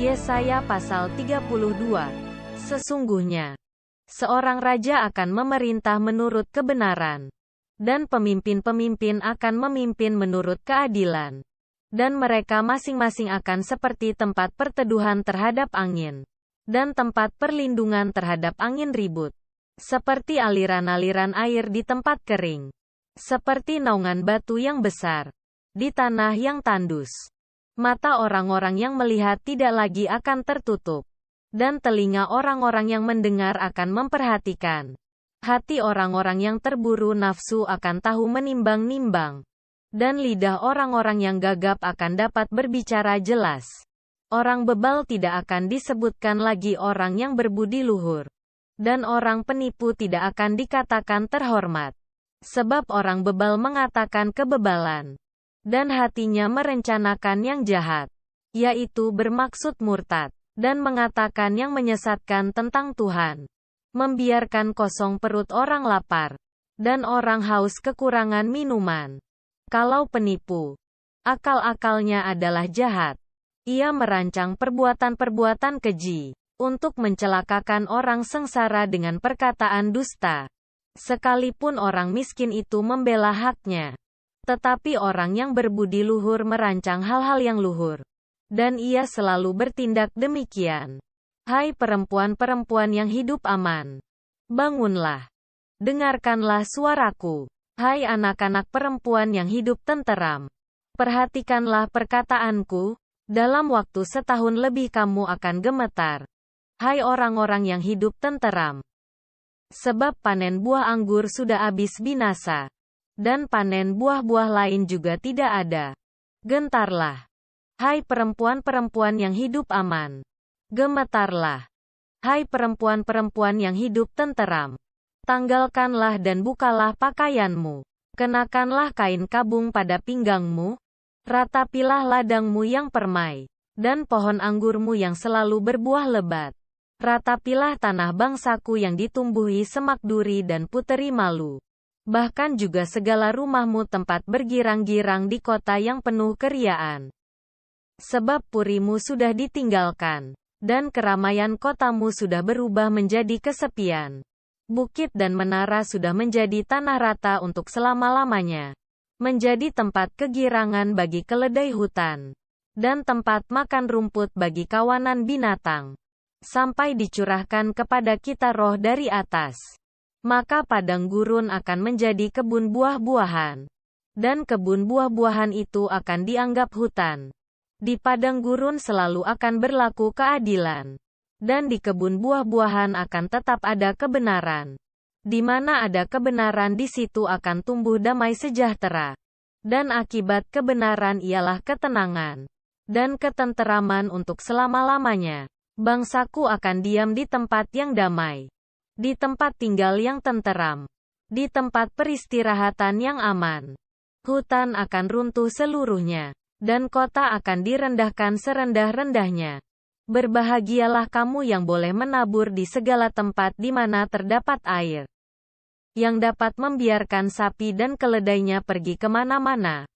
Yesaya pasal 32. Sesungguhnya, seorang raja akan memerintah menurut kebenaran, dan pemimpin-pemimpin akan memimpin menurut keadilan. Dan mereka masing-masing akan seperti tempat perteduhan terhadap angin, dan tempat perlindungan terhadap angin ribut. Seperti aliran-aliran air di tempat kering. Seperti naungan batu yang besar di tanah yang tandus. Mata orang-orang yang melihat tidak lagi akan tertutup, dan telinga orang-orang yang mendengar akan memperhatikan. Hati orang-orang yang terburu nafsu akan tahu menimbang-nimbang, dan lidah orang-orang yang gagap akan dapat berbicara jelas. Orang bebal tidak akan disebutkan lagi orang yang berbudi luhur, dan orang penipu tidak akan dikatakan terhormat. Sebab orang bebal mengatakan kebebalan, dan hatinya merencanakan yang jahat, yaitu bermaksud murtad, dan mengatakan yang menyesatkan tentang Tuhan. Membiarkan kosong perut orang lapar, dan orang haus kekurangan minuman. Kalau penipu, akal-akalnya adalah jahat. Ia merancang perbuatan-perbuatan keji, untuk mencelakakan orang sengsara dengan perkataan dusta. Sekalipun orang miskin itu membela haknya, tetapi orang yang berbudi luhur merancang hal-hal yang luhur, dan ia selalu bertindak demikian. Hai perempuan-perempuan yang hidup aman, bangunlah, dengarkanlah suaraku. Hai anak-anak perempuan yang hidup tenteram, perhatikanlah perkataanku. Dalam waktu setahun lebih kamu akan gemetar. Hai orang-orang yang hidup tenteram, sebab panen buah anggur sudah habis binasa, dan panen buah-buah lain juga tidak ada. Gentarlah, hai perempuan-perempuan yang hidup aman. Gemetarlah, hai perempuan-perempuan yang hidup tenteram. Tanggalkanlah dan bukalah pakaianmu. Kenakanlah kain kabung pada pinggangmu. Ratapilah ladangmu yang permai, dan pohon anggurmu yang selalu berbuah lebat. Ratapilah tanah bangsaku yang ditumbuhi semak duri dan puteri malu. Bahkan juga segala rumahmu tempat bergirang-girang di kota yang penuh keriaan. Sebab purimu sudah ditinggalkan, dan keramaian kotamu sudah berubah menjadi kesepian. Bukit dan menara sudah menjadi tanah rata untuk selama-lamanya. Menjadi tempat kegirangan bagi keledai hutan, dan tempat makan rumput bagi kawanan binatang. Sampai dicurahkan kepada kita roh dari atas, maka padang gurun akan menjadi kebun buah-buahan, dan kebun buah-buahan itu akan dianggap hutan. Di padang gurun selalu akan berlaku keadilan, dan di kebun buah-buahan akan tetap ada kebenaran. Di mana ada kebenaran di situ akan tumbuh damai sejahtera. Dan akibat kebenaran ialah ketenangan dan ketenteraman untuk selama-lamanya. Bangsaku akan diam di tempat yang damai, di tempat tinggal yang tenteram, di tempat peristirahatan yang aman. Hutan akan runtuh seluruhnya, dan kota akan direndahkan serendah-rendahnya. Berbahagialah kamu yang boleh menabur di segala tempat di mana terdapat air, yang dapat membiarkan sapi dan keledainya pergi kemana-mana.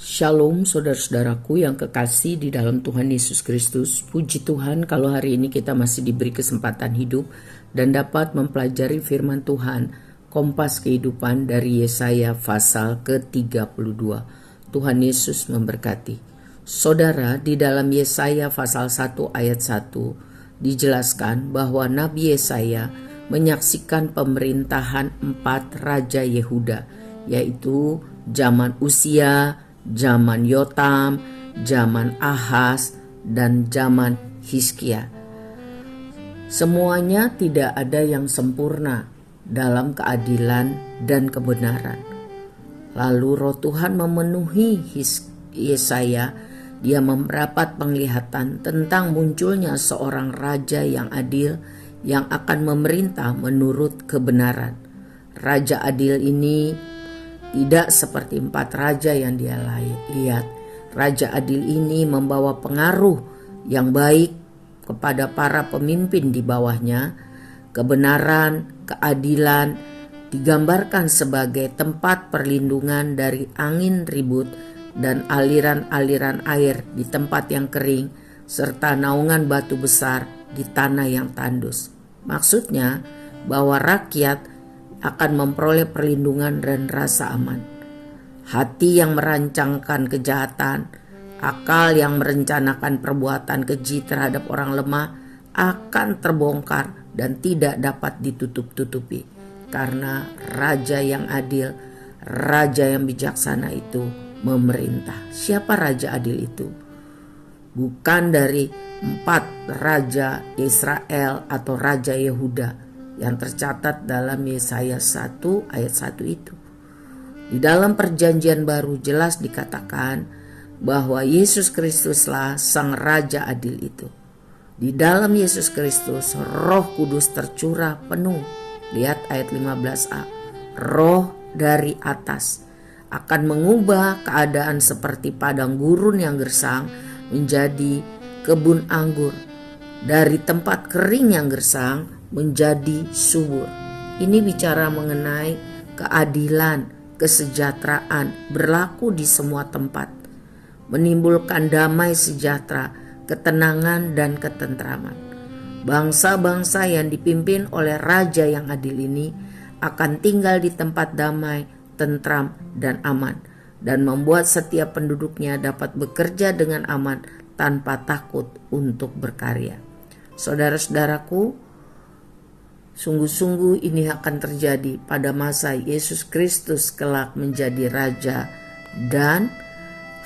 Shalom saudara-saudaraku yang kekasih di dalam Tuhan Yesus Kristus. Puji Tuhan kalau hari ini kita masih diberi kesempatan hidup dan dapat mempelajari firman Tuhan, Kompas Kehidupan dari Yesaya pasal ke-32. Tuhan Yesus memberkati. Saudara, di dalam Yesaya pasal 1 ayat 1 dijelaskan bahwa Nabi Yesaya menyaksikan pemerintahan 4 raja Yehuda, yaitu zaman Uzia, zaman Yotam, zaman Ahaz, dan zaman Hizkia. Semuanya tidak ada yang sempurna dalam keadilan dan kebenaran. Lalu roh Tuhan memenuhi Yesaya. Dia mendapat penglihatan tentang munculnya seorang raja yang adil yang akan memerintah menurut kebenaran. Raja adil ini tidak seperti 4 raja yang dia lihat. Raja adil ini membawa pengaruh yang baik kepada para pemimpin di bawahnya, Kebenaran, keadilan digambarkan sebagai tempat perlindungan dari angin ribut dan aliran-aliran air di tempat yang kering, serta naungan batu besar di tanah yang tandus. Maksudnya bahwa rakyat akan memperoleh perlindungan dan rasa aman. Hati yang merancangkan kejahatan, akal yang merencanakan perbuatan keji terhadap orang lemah akan terbongkar dan tidak dapat ditutup-tutupi, karena Raja yang adil, Raja yang bijaksana itu memerintah. Siapa Raja adil itu? Bukan dari 4 raja Israel atau Raja Yehuda yang tercatat dalam Yesaya 1 ayat 1 itu. Di dalam perjanjian baru jelas dikatakan bahwa Yesus Kristuslah sang Raja adil itu. Di dalam Yesus Kristus Roh Kudus tercurah penuh. Lihat ayat 15a. Roh dari atas akan mengubah keadaan seperti padang gurun yang gersang menjadi kebun anggur, dari tempat kering yang gersang menjadi subur. Ini bicara mengenai keadilan, kesejahteraan berlaku di semua tempat, menimbulkan damai sejahtera, ketenangan dan ketentraman. Bangsa-bangsa yang dipimpin oleh Raja yang adil ini akan tinggal di tempat damai, tentram dan aman, dan membuat setiap penduduknya dapat bekerja dengan aman tanpa takut untuk berkarya. Saudara-saudaraku, sungguh-sungguh ini akan terjadi pada masa Yesus Kristus kelak menjadi Raja dan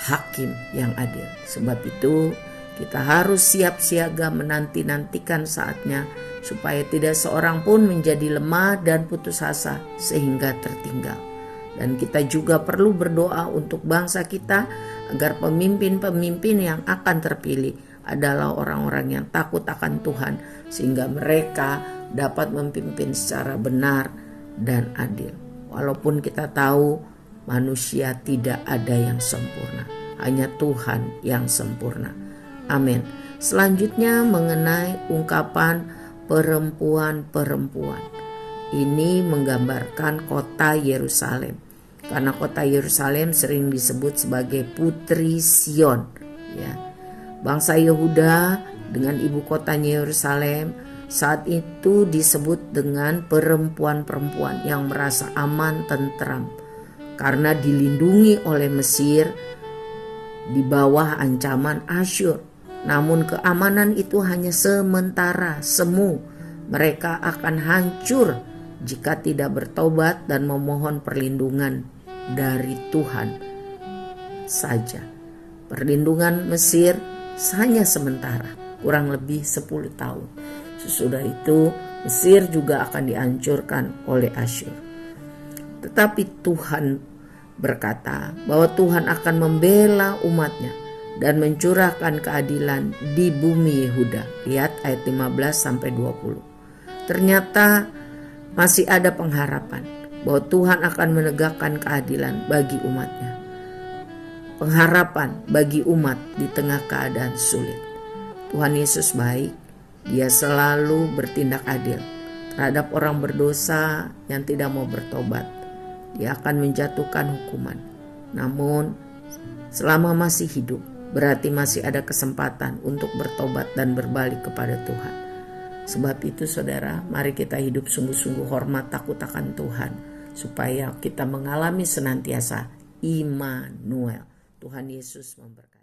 Hakim yang adil. Sebab itu kita harus siap siaga menanti-nantikan saatnya, supaya tidak seorang pun menjadi lemah dan putus asa sehingga tertinggal. Dan kita juga perlu berdoa untuk bangsa kita agar pemimpin-pemimpin yang akan terpilih adalah orang-orang yang takut akan Tuhan, sehingga mereka dapat memimpin secara benar dan adil. Walaupun kita tahu manusia tidak ada yang sempurna, hanya Tuhan yang sempurna. Amin. Selanjutnya mengenai ungkapan perempuan-perempuan. Ini menggambarkan kota Yerusalem, karena kota Yerusalem sering disebut sebagai Putri Sion. Ya. Bangsa Yehuda dengan ibu kotanya Yerusalem saat itu disebut dengan perempuan-perempuan yang merasa aman, tentram, karena dilindungi oleh Mesir di bawah ancaman Asyur. Namun keamanan itu hanya sementara, semu. Mereka akan hancur jika tidak bertobat dan memohon perlindungan dari Tuhan saja. Perlindungan Mesir hanya sementara, kurang lebih 10 tahun. Sesudah itu Mesir juga akan dihancurkan oleh Asyur. Tetapi Tuhan berkata bahwa Tuhan akan membela umatnya dan mencurahkan keadilan di bumi Yehuda. Lihat ayat 15-20. Ternyata masih ada pengharapan bahwa Tuhan akan menegakkan keadilan bagi umatnya. Pengharapan bagi umat di tengah keadaan sulit. Tuhan Yesus baik, Dia selalu bertindak adil terhadap orang berdosa yang tidak mau bertobat. Dia akan menjatuhkan hukuman. Namun selama masih hidup, berarti masih ada kesempatan untuk bertobat dan berbalik kepada Tuhan. Sebab itu saudara, mari kita hidup sungguh-sungguh hormat takut akan Tuhan, supaya kita mengalami senantiasa Immanuel. Tuhan Yesus memberkati.